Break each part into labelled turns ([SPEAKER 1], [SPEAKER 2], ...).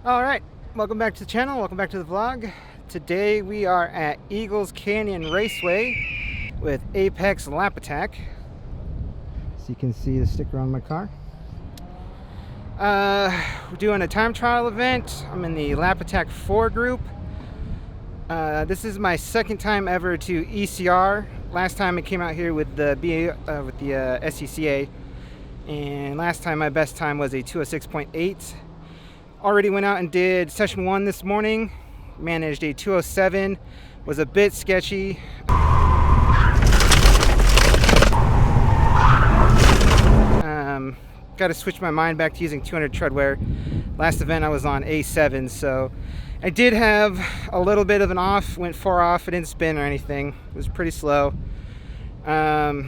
[SPEAKER 1] Alright, welcome back to the channel, welcome back to the vlog. Today we are at Eagles Canyon Raceway with Apex Lap Attack. So you can see the sticker on my car. We're doing a time trial event. I'm in the Lap Attack 4 group. This is my second time ever to ECR. Last time I came out here with the SCCA, and last time my best time was a 206.8. Already went out and did session 1 this morning. Managed a 207. Was a bit sketchy. Got to switch my mind back to using 200 treadwear. Last event I was on A7, so I did have a little bit of an off. Went 4 off. It didn't spin or anything. It was pretty slow. Not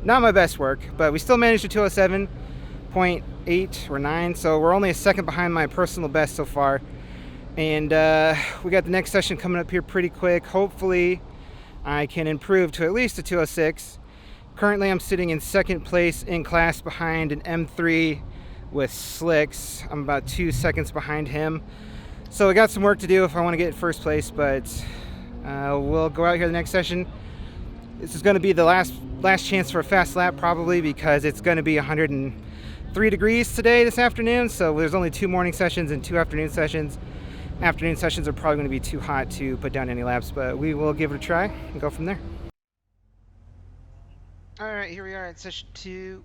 [SPEAKER 1] my best work, but we still managed a 207.8 or 9, so we're only a second behind my personal best so far. And we got the next session coming up here pretty quick. Hopefully I can improve to at least a 206. Currently I'm sitting in second place in class behind an M3 with slicks. I'm about 2 seconds behind him, so I got some work to do if I want to get in first place, but we'll go out here the next session. This is going to be the last chance for a fast lap, probably, because it's going to be 103 degrees today, this afternoon. So there's only 2 morning sessions and 2 afternoon sessions. Afternoon sessions are probably going to be too hot to put down any laps, but we will give it a try and go from there. All right, here we are at session 2.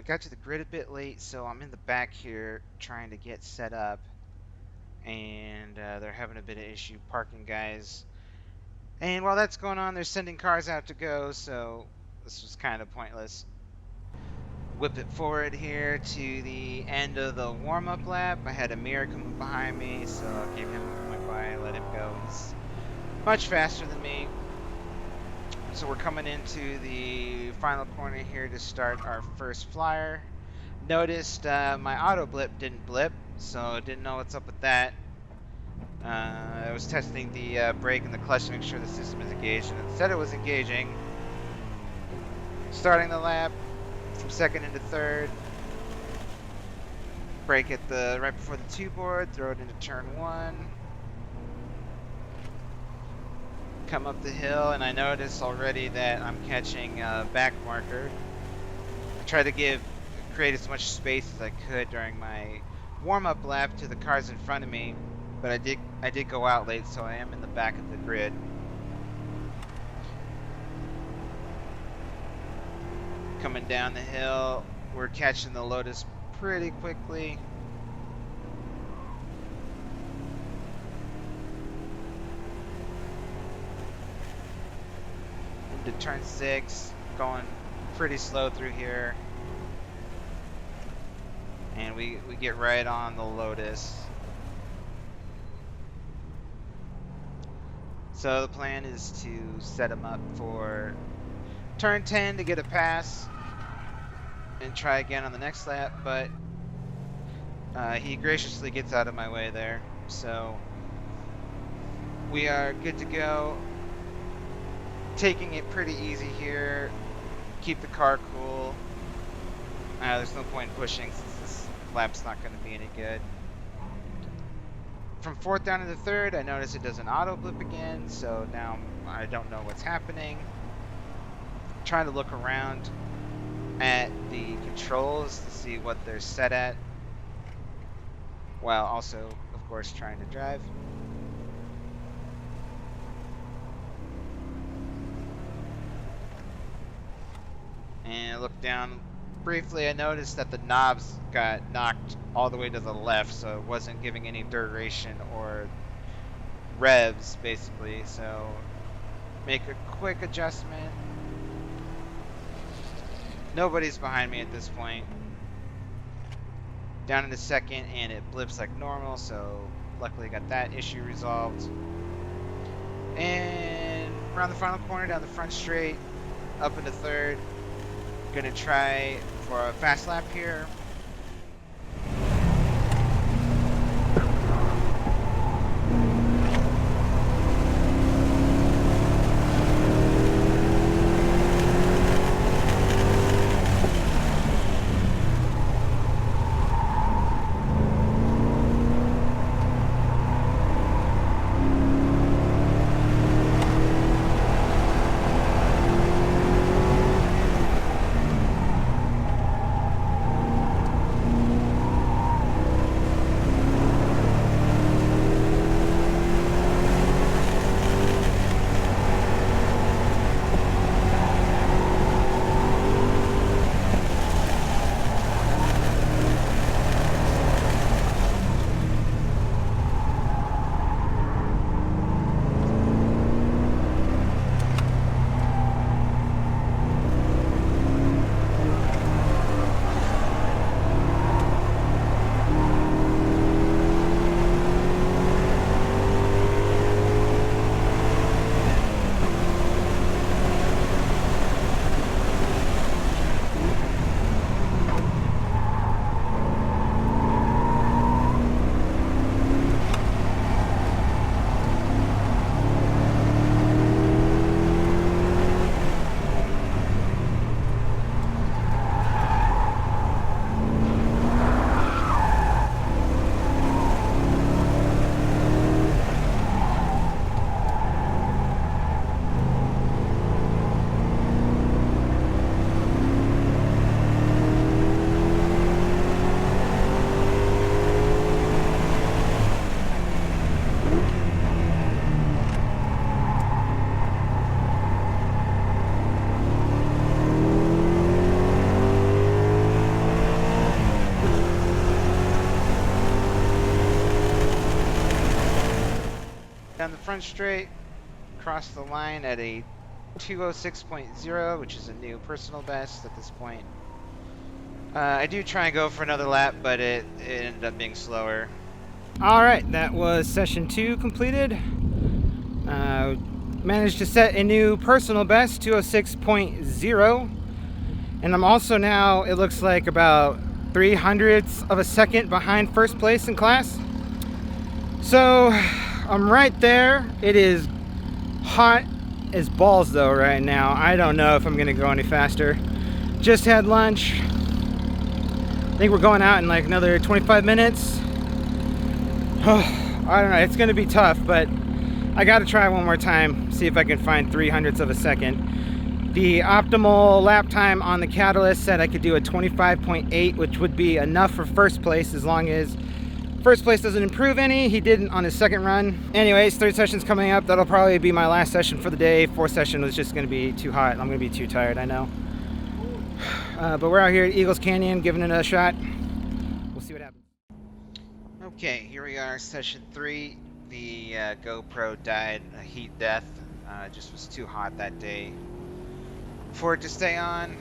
[SPEAKER 1] Got to the grid a bit late, so I'm in the back here trying to get set up, and they're having a bit of issue parking, guys. And while that's going on, they're sending cars out to go, so this was kind of pointless. Whip it forward here to the end of the warm-up lap. I had a mirror coming behind me, so I gave him a point by and let him go. He's much faster than me. So we're coming into the final corner here to start our first flyer. Noticed my auto blip didn't blip, so didn't know what's up with that. I was testing the brake and the clutch to make sure the system is engaged, and it said it was engaging. Starting the lap from second into third. Brake at the right before the 2 board, throw it into turn 1. Come up the hill, and I notice already that I'm catching a back marker. I tried to create as much space as I could during my warm-up lap to the cars in front of me, but I did go out late, so I am in the back of the grid. Coming down the hill, we're catching the Lotus pretty quickly. Into turn 6, going pretty slow through here. And we get right on the Lotus. So the plan is to set him up for turn 10 to get a pass and try again on the next lap, but he graciously gets out of my way there. So we are good to go. Taking it pretty easy here. Keep the car cool. There's no point in pushing since this lap's not going to be any good. From 4th down to the 3rd, I notice it does an auto blip again, so now I don't know what's happening. Trying to look around at the controls to see what they're set at, while also, of course, trying to drive. And I look down briefly, I noticed that the knobs got knocked all the way to the left, so it wasn't giving any duration or revs, basically. So make a quick adjustment. Nobody's behind me at this point. Down into second, and it blips like normal, so luckily got that issue resolved. And around the final corner, down the front straight, up into third. Gonna try for a fast lap here. down the front straight, cross the line at a 206.0, which is a new personal best at this point. I do try and go for another lap, but it ended up being slower. All right, that was session 2 completed. Managed to set a new personal best, 206.0. And I'm also now, it looks like, about 0.03 of a second behind first place in class. So I'm right there. It is hot as balls though right now. I don't know if I'm gonna go any faster. Just had lunch. I think we're going out in like another 25 minutes. I don't know, it's gonna be tough, but I gotta try one more time, see if I can find 0.03 of a second. The optimal lap time on the Catalyst said I could do a 25.8, which would be enough for first place as long as first place doesn't improve any. He didn't on his second run. Anyways, third session's coming up. That'll probably be my last session for the day. Fourth session was just gonna be too hot. I'm gonna be too tired, I know. But we're out here at Eagles Canyon giving it a shot. We'll see what happens. Okay, here we are, session 3. The GoPro died a heat death. It just was too hot that day for it to stay on.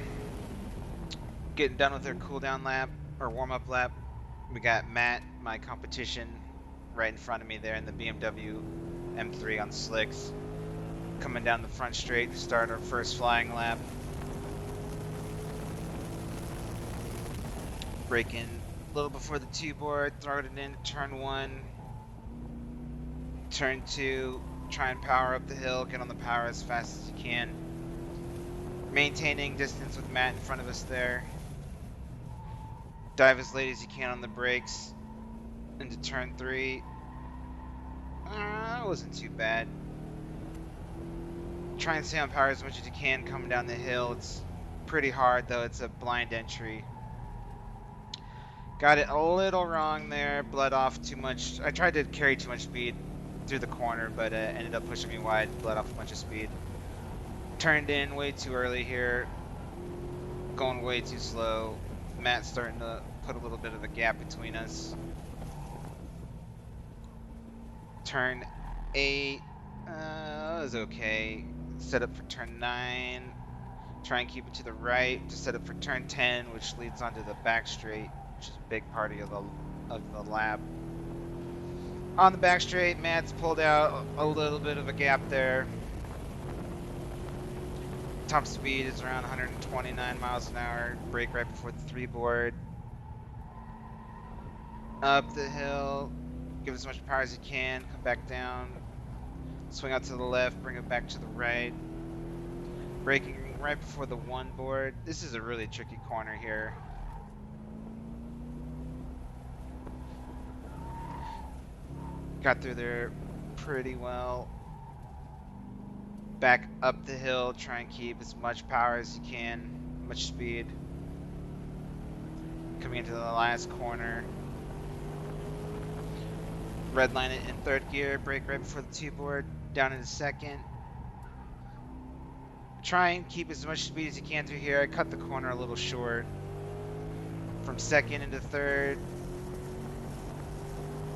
[SPEAKER 1] Getting done with our cool down lap, or warm up lap. We got Matt, my competition, right in front of me there in the BMW M3 on slicks. Coming down the front straight to start our first flying lap. Braking a little before the 2 board, throwing it into turn 1. Turn 2, try and power up the hill, get on the power as fast as you can. Maintaining distance with Matt in front of us there. Dive as late as you can on the brakes into turn 3. It wasn't too bad. Try and stay on power as much as you can coming down the hill. It's pretty hard though, it's a blind entry. Got it a little wrong there, bled off too much. I tried to carry too much speed through the corner, but ended up pushing me wide, bled off a bunch of speed. Turned in way too early here, going way too slow. Matt's starting to put a little bit of a gap between us. Turn 8, was okay. Set up for turn 9. Try and keep it to the right to set up for turn 10, which leads onto the back straight, which is a big part of the lap. On the back straight, Matt's pulled out a little bit of a gap there. Top speed is around 129 miles an hour. Brake right before the 3 board. Up the hill, give as much power as you can, come back down. Swing out to the left, bring it back to the right. Braking right before the 1 board. This is a really tricky corner here. Got through there pretty well. Back up the hill, try and keep as much power as you can, much speed. Coming into the last corner. Redline it in 3rd gear, brake right before the 2 board, down into 2nd. Try and keep as much speed as you can through here. I cut the corner a little short. From 2nd into 3rd.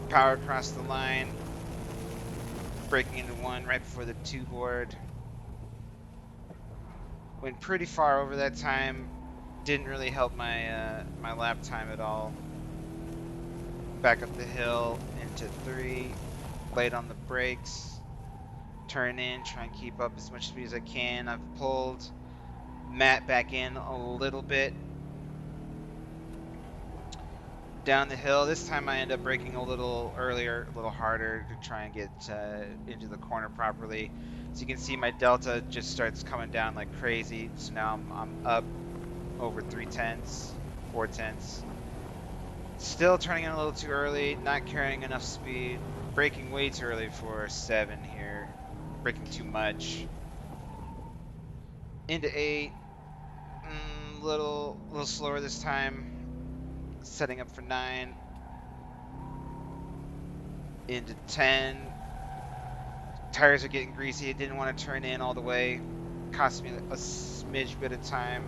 [SPEAKER 1] Power across the line. Braking into 1 right before the 2 board. Went pretty far over that time. Didn't really help my my lap time at all. Back up the hill into 3. Late on the brakes. Turn in, try and keep up as much speed as I can. I've pulled Matt back in a little bit. Down the hill. This time I end up braking a little earlier, a little harder to try and get into the corner properly. So you can see my delta just starts coming down like crazy. So now I'm up over 3/10, 4/10. Still turning in a little too early, not carrying enough speed. Braking way too early for 7 here. Braking too much. Into 8. Little slower this time. Setting up for 9. Into 10. Tires are getting greasy. I didn't want to turn in all the way. Cost me a smidge bit of time.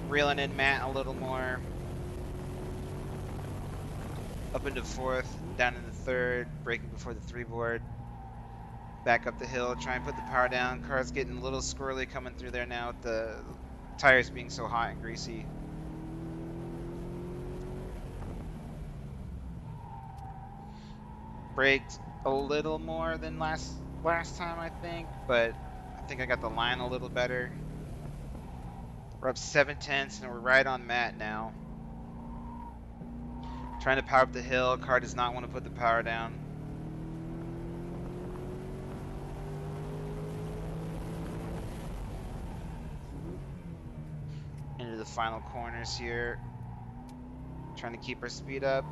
[SPEAKER 1] Reeling in Matt a little more. up into fourth, down into third, braking before the three board. Back up the hill, try and put the power down. Car's getting a little squirrely coming through there now with the tires being so hot and greasy. Braked a little more than last time, I think, but I think I got the line a little better. We're up 7/10 and we're right on Matt now. Trying to power up the hill. Car does not want to put the power down. Into the final corners here. Trying to keep our speed up.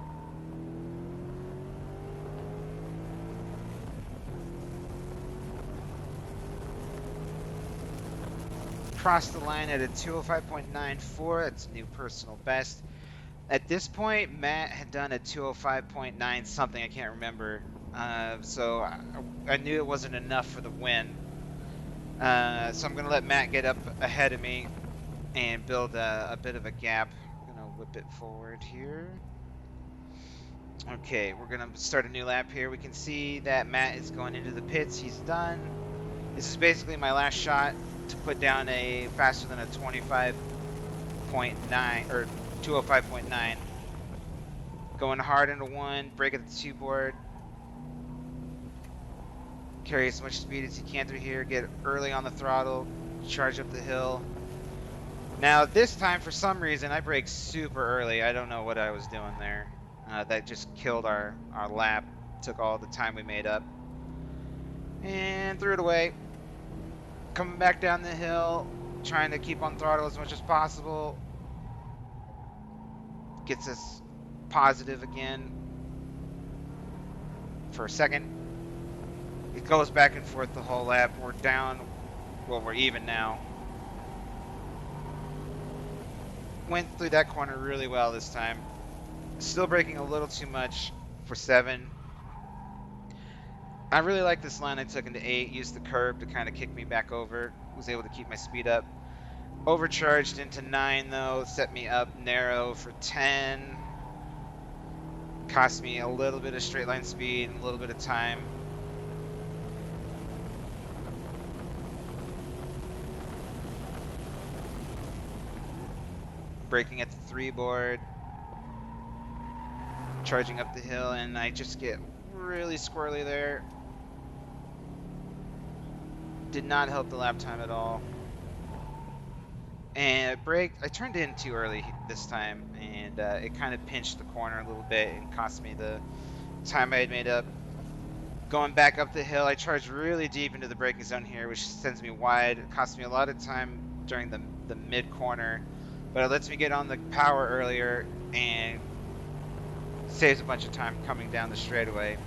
[SPEAKER 1] Crossed the line at a 205.94. That's a new personal best. At this point, Matt had done a 205.9 something. I can't remember. So I knew it wasn't enough for the win. So I'm going to let Matt get up ahead of me and build a bit of a gap. I'm going to whip it forward here. Okay, we're going to start a new lap here. We can see that Matt is going into the pits. He's done. This is basically my last shot to put down a faster than a 25.9 or 205.9. Going hard into one, brake at the two board. Carry as much speed as you can through here. Get early on the throttle. Charge up the hill. Now this time, for some reason, I braked super early. I don't know what I was doing there. That just killed our lap. Took all the time we made up. And threw it away. Coming back down the hill. Trying to keep on throttle as much as possible. Gets us positive again for a second. It goes back and forth the whole lap. We're down. Well, we're even now. Went through that corner really well this time. Still braking a little too much for 7. I really like this line I took into 8. Used the curb to kind of kick me back over. Was able to keep my speed up. Overcharged into 9 though. Set me up narrow for 10. Cost me a little bit of straight line speed and a little bit of time. Braking at the 3 board. Charging up the hill, and I just get really squirrely there. Did not help the lap time at all. And I braked. I turned in too early this time, and it kind of pinched the corner a little bit and cost me the time I had made up. Going back up the hill, I charged really deep into the braking zone here, which sends me wide. It cost me a lot of time during the mid corner, but it lets me get on the power earlier and saves a bunch of time coming down the straightaway.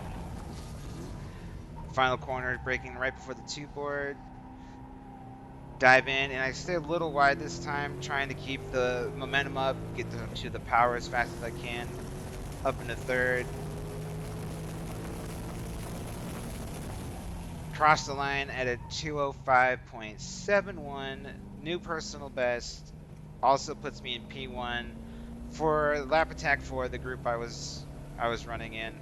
[SPEAKER 1] Final corner, braking right before the 2 board. Dive in, and I stay a little wide this time, trying to keep the momentum up, get to the power as fast as I can. Up into 3rd. Cross the line at a 205.71, new personal best. Also puts me in P1 for lap attack for the group I was running in.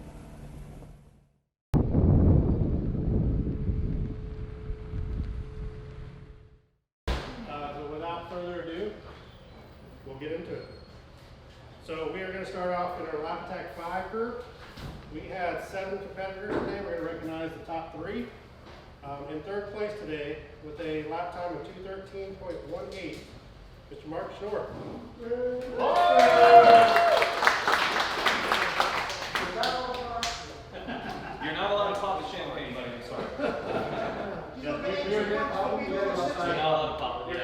[SPEAKER 2] So without further ado, we'll get into it. So we are going to start off in our lap attack 5 group. We had 7 competitors today. We're going to recognize the top 3. In 3rd place today with a lap time of 213.18. Mr. Mark Schnorr.
[SPEAKER 3] You're not allowed to pop the champagne, buddy. I'm sorry. You're not allowed to pop it.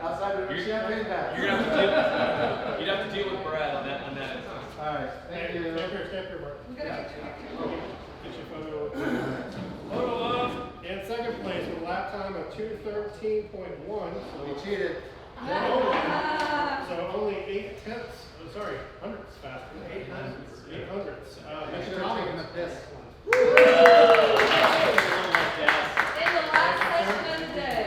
[SPEAKER 4] Outside of the champagne bag.
[SPEAKER 3] You'd have to deal with Brad on that.
[SPEAKER 4] All right, thank you.
[SPEAKER 2] Step here, Mark. Get your photo. In 2nd place with a lap time of 213.1.
[SPEAKER 4] We cheated.
[SPEAKER 2] So only hundredths faster. 8 hundredths.
[SPEAKER 4] I should have taken the piss.
[SPEAKER 5] In the last session of the day.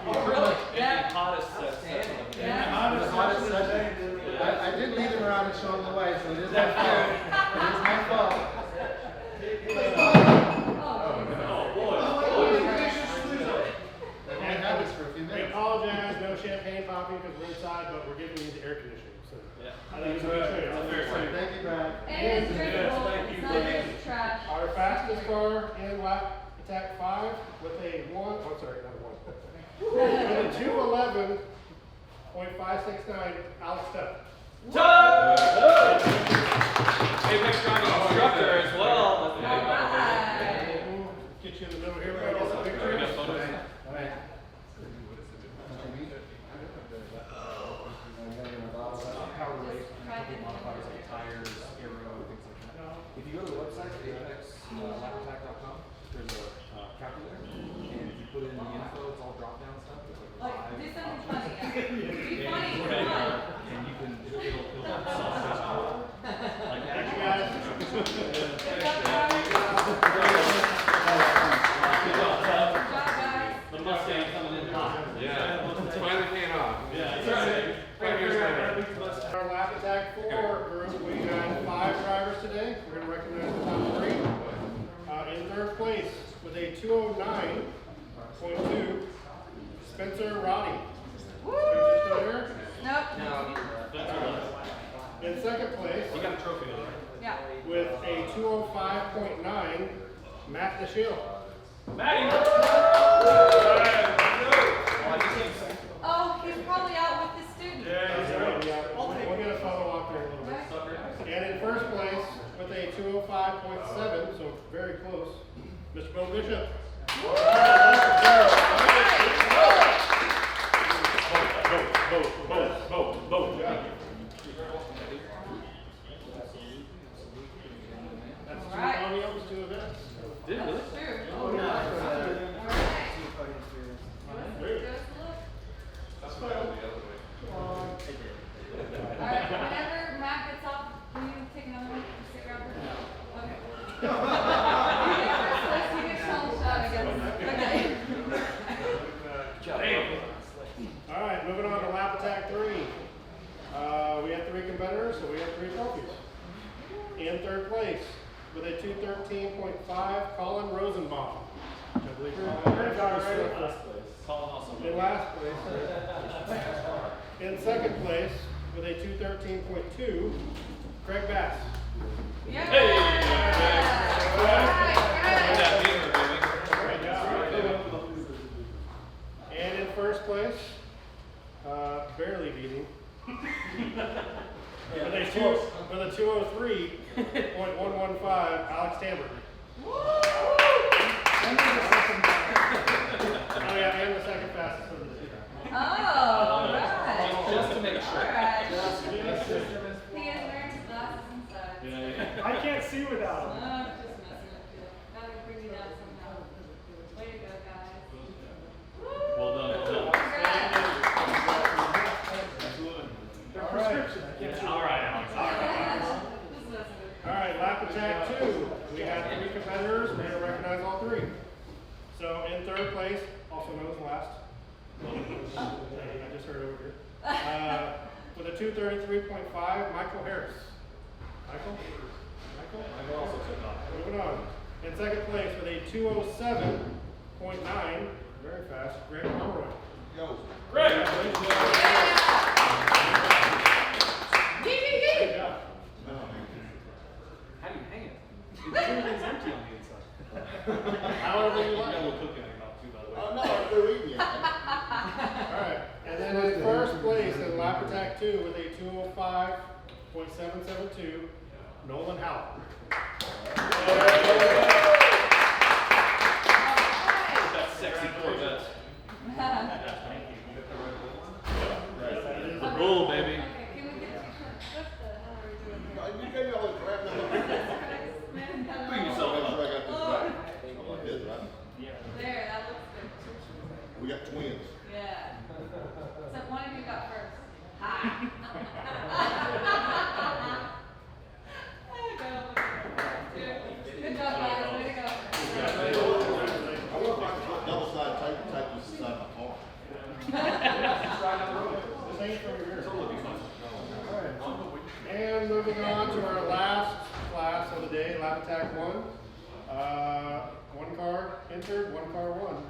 [SPEAKER 3] Oh, really? Yeah. The hottest session.
[SPEAKER 4] The hottest session. I did lead him around and show him the way, so it is my fault. It is my
[SPEAKER 2] We apologize, no champagne popping because we're inside, but we're giving you the air conditioning. So I think it's a good trade.
[SPEAKER 4] Thank you, Brad.
[SPEAKER 5] And it's drinkable, it's not just trash.
[SPEAKER 2] Our fastest car in lap attack 5 with a with a 2:11.569 Alex Step.
[SPEAKER 3] Apex driving instructor as well.
[SPEAKER 5] Alright.
[SPEAKER 2] Get you in the middle here. We're gonna get some pictures.
[SPEAKER 4] All right.
[SPEAKER 6] Power race, modifiers like tires, aero, things like that. If you go to the website, apexlapattack.com, there's a calculator, and if you put in the info, it's all drop down stuff. It's like
[SPEAKER 5] Like, do
[SPEAKER 6] live,
[SPEAKER 5] something funny. Be funny, come on.
[SPEAKER 6] and you can it'll have soft-based power. Like that.
[SPEAKER 2] Thank you guys.
[SPEAKER 5] Good job, guys. Good job, guys.
[SPEAKER 3] The Mustang coming in hot.
[SPEAKER 7] Yeah, it's finally paying off.
[SPEAKER 3] Yeah, that's right.
[SPEAKER 7] 5 years later.
[SPEAKER 2] Our lap attack 4 group, we got 5 drivers today. We're going to recognize the top 3. In third place with a 209.2, Spencer Roddy. Spencer still here?
[SPEAKER 5] Nope.
[SPEAKER 2] In second place
[SPEAKER 3] You got a trophy on there.
[SPEAKER 5] Yeah.
[SPEAKER 2] with a 205.9, Matt DeShiel.
[SPEAKER 3] Maddie!
[SPEAKER 5] Oh, he's probably out with the student.
[SPEAKER 2] We'll get a photo walk there in a little bit. And in first place with a 205.7, so very close, Mr. Bill Bishop.
[SPEAKER 3] Vote.
[SPEAKER 2] That's 2
[SPEAKER 5] Alright.
[SPEAKER 2] podiums, 2 events.
[SPEAKER 3] Did really?
[SPEAKER 5] That's true.
[SPEAKER 2] Oh, yeah.
[SPEAKER 5] Alright.
[SPEAKER 2] Great.
[SPEAKER 5] Give us a look.
[SPEAKER 7] That's why I went the other way.
[SPEAKER 5] Alright, whenever Matt gets off, will you take another one? Stick around for it? Okay. You get some shot, I guess. Okay.
[SPEAKER 2] All right, moving on to lap attack 3. We have 3 competitors, so we have 3 trophies. In third place with a 213.5, Colin Rosenbaum. I believe
[SPEAKER 3] Colin also.
[SPEAKER 2] in last place. In second place with a 213.2, Craig Bass.
[SPEAKER 5] Yeah.
[SPEAKER 3] Hey!
[SPEAKER 5] Alright,
[SPEAKER 3] Look at that beamer,
[SPEAKER 2] Great job. And in first place, barely beating. With a 203.115, Alex Tambert. Oh yeah, and the second fastest of the day.
[SPEAKER 5] Oh, alright.
[SPEAKER 3] Just to make sure.
[SPEAKER 5] Alright. He is wearing his glasses inside.
[SPEAKER 2] I can't see without him.
[SPEAKER 5] Oh, just messing with you. Gotta bring you down somehow. Way to go, guys.
[SPEAKER 3] Well done. All right, Alex.
[SPEAKER 5] Just messing with
[SPEAKER 2] All right, lap attack 2. We had 3 competitors. We're going to recognize all 3. So in third place, also known as last. I just heard over here. With a 233.5, Michael Harris. Michael?
[SPEAKER 3] Michael also took off.
[SPEAKER 2] Moving on. In second place with a 207.9, very fast, Greg Pomeroy.
[SPEAKER 3] Great.
[SPEAKER 2] Good job.
[SPEAKER 3] How do you hang it? It's empty on the inside.
[SPEAKER 2] However you
[SPEAKER 3] You got a
[SPEAKER 2] like.
[SPEAKER 3] little cookie on your mouth too, by the way.
[SPEAKER 4] no, they're eating it.
[SPEAKER 2] Alright, and then in first place in lap attack 2 with a 205.772, Nolan Howell.
[SPEAKER 3] That sexy Corvette. The rule, baby.
[SPEAKER 5] Okay, can we get a picture? What the hell are we doing here?
[SPEAKER 4] You gave me all this crap.
[SPEAKER 3] Bring yourself up.
[SPEAKER 5] There, that looks good.
[SPEAKER 4] We got twins.
[SPEAKER 5] Yeah. So one of you got first. Hi. Good job, guys. Way to go.
[SPEAKER 4] I want my double side tape this inside my car.
[SPEAKER 2] This ain't from your ear. And moving on to our last class of the day. say lap attack 1. One car entered, one car won.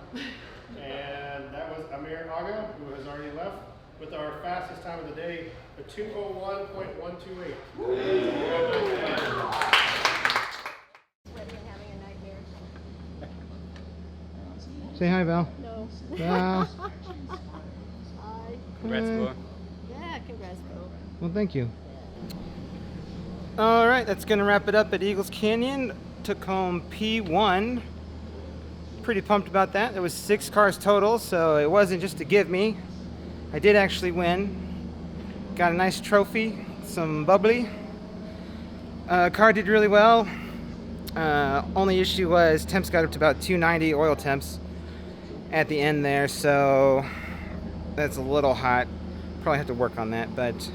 [SPEAKER 2] And that was Amir Aga, who has already left, with our fastest time of the day, a 2:01.128.
[SPEAKER 1] Say hi, Val.
[SPEAKER 8] No.
[SPEAKER 1] Val.
[SPEAKER 8] Hi.
[SPEAKER 1] Congrats, Bo.
[SPEAKER 8] Yeah, congrats, Bo.
[SPEAKER 1] Well, thank you. All right, that's going to wrap it up at Eagles Canyon. Took home P1. Pretty pumped about that. There was 6 cars total, so it wasn't just a give me. I did actually win. Got a nice trophy, some bubbly. Car did really well. Only issue was temps got up to about 290 oil temps at the end there, so that's a little hot. Probably have to work on that, but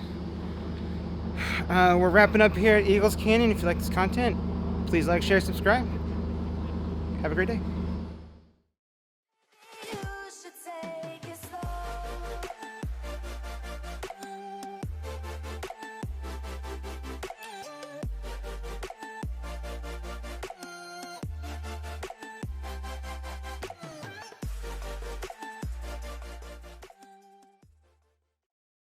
[SPEAKER 1] we're wrapping up here at Eagles Canyon. If you like this content, please like, share, subscribe. Have a great day.